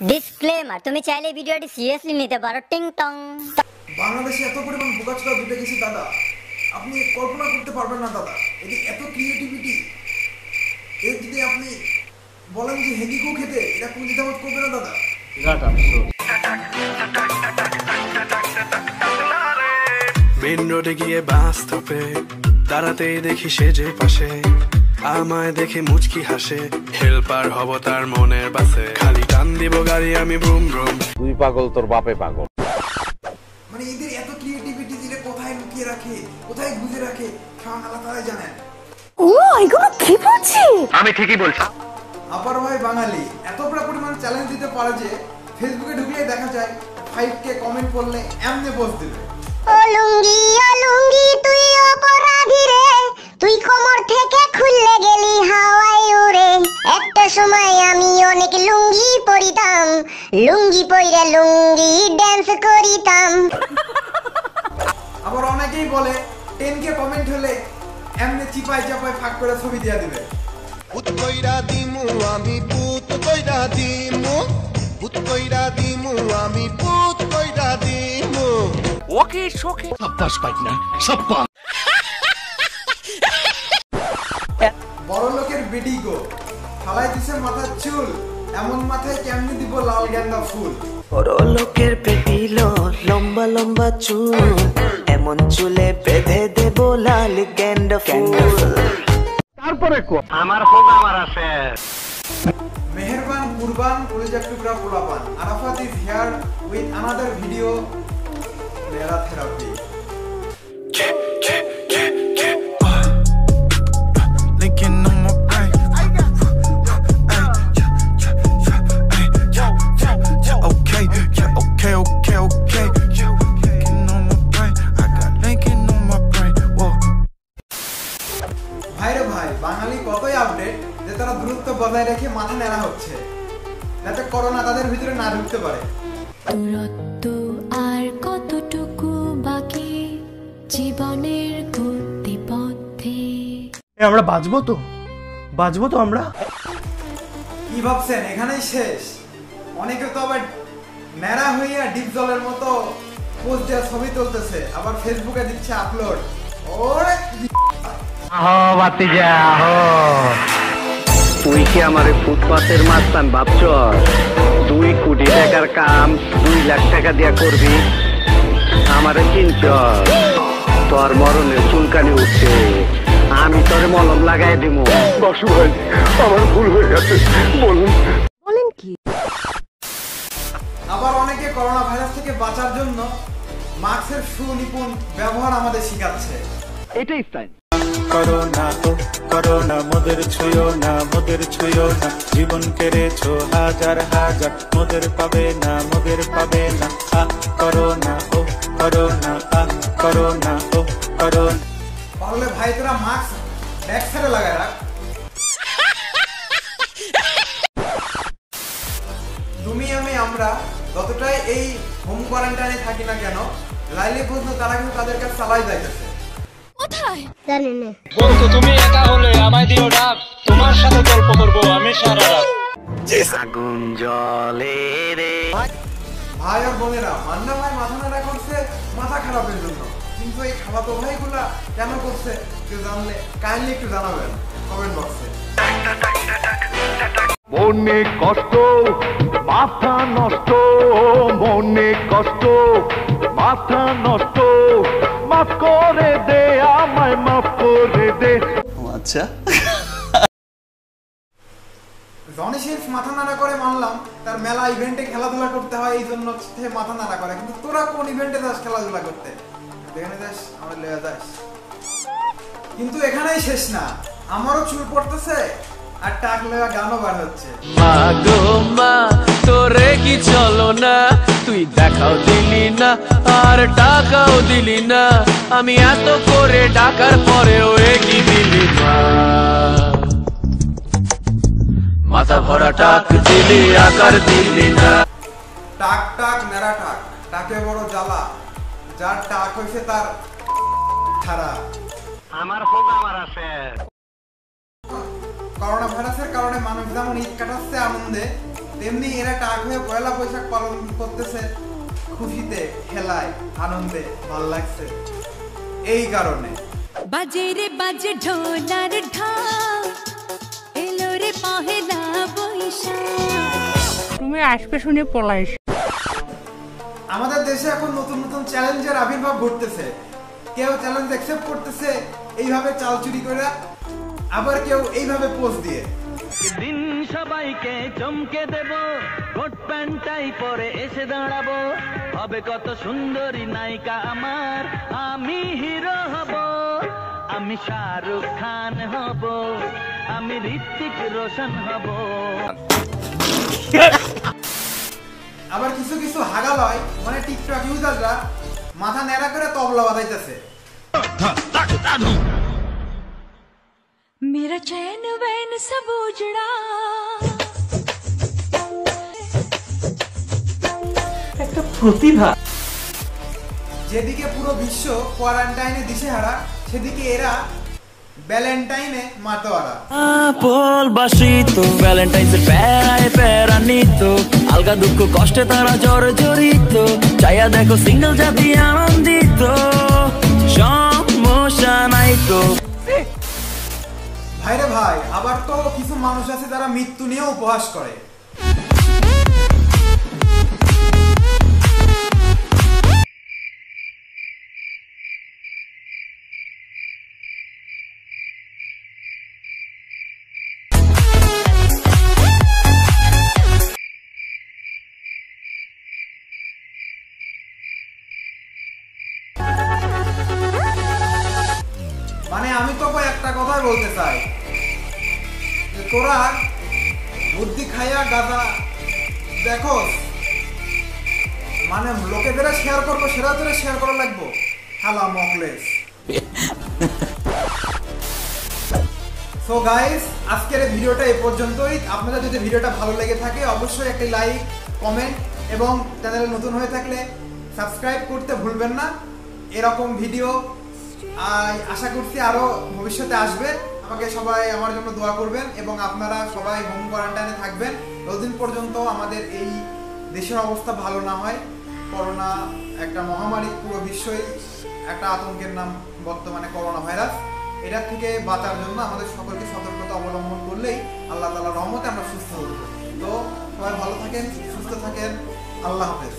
Disclaimer, তুমি চাইলে ভিডিওটি সিরিয়াসলি নিতে পারো। টিং টং। বাংলাদেশে এত পরিমাণ বোকাচোদা দুটে গেছি দাদা, আপনি কল্পনা করতে পারবেন না দাদা। এটি এত ক্রিয়েটিভিটি, এর যদি আপনি বলেন যে হেগিকো খেতে, এটা কোন দ্বিধাবোধ করবে না দাদা। মেন রোডে গিয়ে বাস স্টপে দাঁড়াতেই দেখি সেজে পাশে আমায় দেখে মুচকি হাসে, হেল্পার হব তার মনের বাসে, খালি টান দিব গাড়ি আমি ব্রুম ব্রুম। তুই পাগল, তোর বাপে পাগল। মানে এদের এত ক্রিয়েটিভিটি দিলে কোথায় লুকিয়ে রাখে, কোথায় গুজে রাখে, খান আল্লাহ তাআলাই জানেন। ও এগুলো কি বলছি? আমি ঠিকই বলছি। আপার ভাই বাঙালি এত পরিমাণ চ্যালেঞ্জ দিতে পারে যে ফেসবুকে ঢুকলে দেখা যায় 5K কমেন্ট করলে এমনি পোস্ট দিবে। অলুঙ্গি তুই অপরাধী রে, তুই কোমর থেকে খুললে গেলি হাওয়ায় উড়ে। একটা সময় আমি অনেক লুঙ্গি পরিতাম, লুঙ্গি পইরা লুঙ্গি ড্যান্স করিতাম। আবার অনেকেই বলে 10K কমেন্ট হলে এমনি চিপাই চাপাই ফাঁক করে ছবি দিয়ে দিবে। পুত কইরা দিমু আমি, পুত কইরা দিমু, পুত কইরা দিমু আমি, পুত কইরা দিমু। ওকে শোকে সাব্বাস পাইনা সাব্বাস। বড় লোকের বেডি গো, ফালাই দিছে মাথার চুল, এমন মাথায় কেমনি দিব লাল গেন্দা ফুল। বড় লোকের পেপিলো লম্বা লম্বা চুল, এমন চুলে বেঁধে দেব লাল গেন্দা ফুল। তারপরে কো আমার হোক আমার আছে। মেহেরবান কুরবান কলিজার টুকরা পোলাপান, Arafat is here with another video Mera therapy. ভাইরে ভাই, বাঙালি কতই আপডেট যে তারা দূরত্ব বজায় রেখে মাথা নেড়া হচ্ছে যাতে করোনা তাদের ভিতরে না ঢুকতে পারে। দূরত্ব আর কতটুকু বাকি জীবনের গতিপথে। আমরা বাঁচবো তো আমরা। কি ভাবছেন এখানেই শেষ? অনেকে তো আবার ন্যাড়া হইয়া ডিপ জলের মতো পোস্ট দেওয়া ছবি তুলতেছে, আবার ফেসবুকে দিচ্ছে আপলোড। ওরে বাতিজা তুই কি আমারে ফুটপাতের মাস্তান ভাবছ? 2 কোটি টাকার কাম 2 লাখ টাকা দিয়া করবি, আমারে চিনছ? তোর মরণের চুলকানি উঠছে, আমি তোরে মলম লাগাই দিব। বাসু ভাই, আমার ভুল হয়ে গেছে, বলেন কি? আবার অনেকে করোনা ভাইরাস থেকে বাঁচার জন্য মাস্কের সুনিপুণ ব্যবহার আমাদের শিখাচ্ছে। এটাই স্টাইল। করোনা তো করোনা, মোদের ছুঁয়ো না, মোদের ছুঁয়ো না, জীবন কেড়েছো হাজার হাজার, মোদের পাবে না, মোদের পাবে না। করোনা ও করোনা, করোনা ও করোনা। পারলে ভাই তোরা মাস্ক ব্যাক সাইডে লাগায় রাখ। তুমি আমি আমরা যতটাই এই হোম কোয়ারেন্টাইনে থাকি না কেন, লাইলে পর্যন্ত তারা কিন্তু তাদের কাছে চালাই যাইতেছে। কোথায় জানি না। বন্ধু তুমি একা হলে আমায় দিও ডাক, তোমার সাথে গল্প করব আমি সারা রাত। আগুন জ্বলে রে। ভাই আর বোনেরা, মান্না ভাই মাথা নাড়া করছে মাথা খারাপের জন্য, কিন্তু এই খালাতো ভাইগুলা কেন করছে কেউ জানলে কাইন্ডলি একটু জানাবেন কমেন্ট বক্সে। মনে কষ্ট, মাথা নষ্ট, মনে কষ্ট, মাথা নষ্ট, মাফ করে দে আমায়, মাফ করে দে। আচ্ছা, জনি শেফ মাথা নাড়া করে মানলাম, তার মেলা ইভেন্টে খেলাধুলা করতে হয় এই জন্য মাথা নাড়া করে, কিন্তু তোরা কোন ইভেন্টে যাস খেলাধুলা করতে? এখানে যাস, আমরা লেয়া যাস। কিন্তু এখানেই শেষ না, আমারও চুল পড়তেছে আর টাক লেওয়া গানও বার হচ্ছে। মা গো মা, তোরে কি চলো না, তুই দেখাও দিলি না আর টাকাও দিলি না, আমি এত করে ডাকার পরেও কি দিলি না। মাথা ভরা টাক দিলি, আকার দিলি না। টাক টাক নেড়া টাক, টাকে বড় জ্বালা, যার টাক হয়েছে তার ছাড়া। আমার হোক আমার আছে। করোনা ভাইরাসের কারণে মানুষ যেমন ঈদ কাটাচ্ছে আনন্দে, তেমনি এরা টাক হয়ে পয়লা বৈশাখ পালন করতেছে খুশিতে, খেলায়, আনন্দে, ভাল লাগছে এই কারণে। বাজে রে বাজে ঢোলার ঢাক, এলো রে পহেলা বৈশাখ। তুমি আসবে শুনে পলাইস। আমাদের দেশে এখন নতুন নতুন চ্যালেঞ্জের আবির্ভাব ঘটতেছে। কেউ চ্যালেঞ্জ অ্যাকসেপ্ট করতেছে এইভাবে চাল চুরি করে, আবার কেউ এইভাবে পোস্ট দিয়ে। দিন সবাইকে চমকে দেব, কোট প্যান্টাই পরে এসে দাঁড়াবো, হবে কত সুন্দরী নায়িকা আমার, আমি হিরো হব, আমি শাহরুখ খান হব, আমি ঋত্বিক রোশন হব। আবার কিছু কিছু হাগালয় মানে টিকটক ইউজাররা মাথা নেড়া করে তবলা বাজাইতেছে। मेरा चैन वैन सब उजड़ा, একটা প্রতিভা। যেদিকে পুরো বিশ্ব কোয়ারেন্টাইনে দিশেহারা, সেদিকে এরা ভ্যালেন্টাইনে মাতোয়ারা। বলবাসী তো ভ্যালেন্টাইন্সের প্যারায় প্যারা নিত, আলগা দুঃখ কষ্টে তারা জড়িত, চাইয়া দেখো সিঙ্গেল জাতি আনন্দিত, সমস্যা নাই তো। ভাইরে ভাই, আবার তো কিছু মানুষ আছে যারা মৃত্যু নিয়েও উপহাস করে। মানে আমি তো একটা কথাই বলতে চাই, তোরা বুদ্ধি খাইয়া গাদা দেখো, মানে লোকেদের শেয়ার করবো সেটা তোরা শেয়ার করা লাগবো। হ্যালো মকলেস। সো গাইস, আজকের এই ভিডিওটা এই পর্যন্তই। আপনাদের যদি ভিডিওটা ভালো লেগে থাকে অবশ্যই একটি লাইক, কমেন্ট এবং চ্যানেলে নতুন হয়ে থাকলে সাবস্ক্রাইব করতে ভুলবেন না। এরকম ভিডিও আশা করছি আরো ভবিষ্যতে আসবে। আমাকে সবাই আমার জন্য দোয়া করবেন এবং আপনারা সবাই হোম কোয়ারেন্টাইনে থাকবেন যতদিন পর্যন্ত আমাদের এই দেশের অবস্থা ভালো না হয়। করোনা একটা মহামারী, পুরো বিশ্বই একটা আতঙ্কের নাম বর্তমানে করোনা ভাইরাস। এটার থেকে বাঁচার জন্য আমাদের সকলকে সতর্কতা অবলম্বন করলেই আল্লাহ তাআলার রহমতে আমরা সুস্থ হব। তো সবাই ভালো থাকেন, সুস্থ থাকেন, আল্লাহ হাফেজ।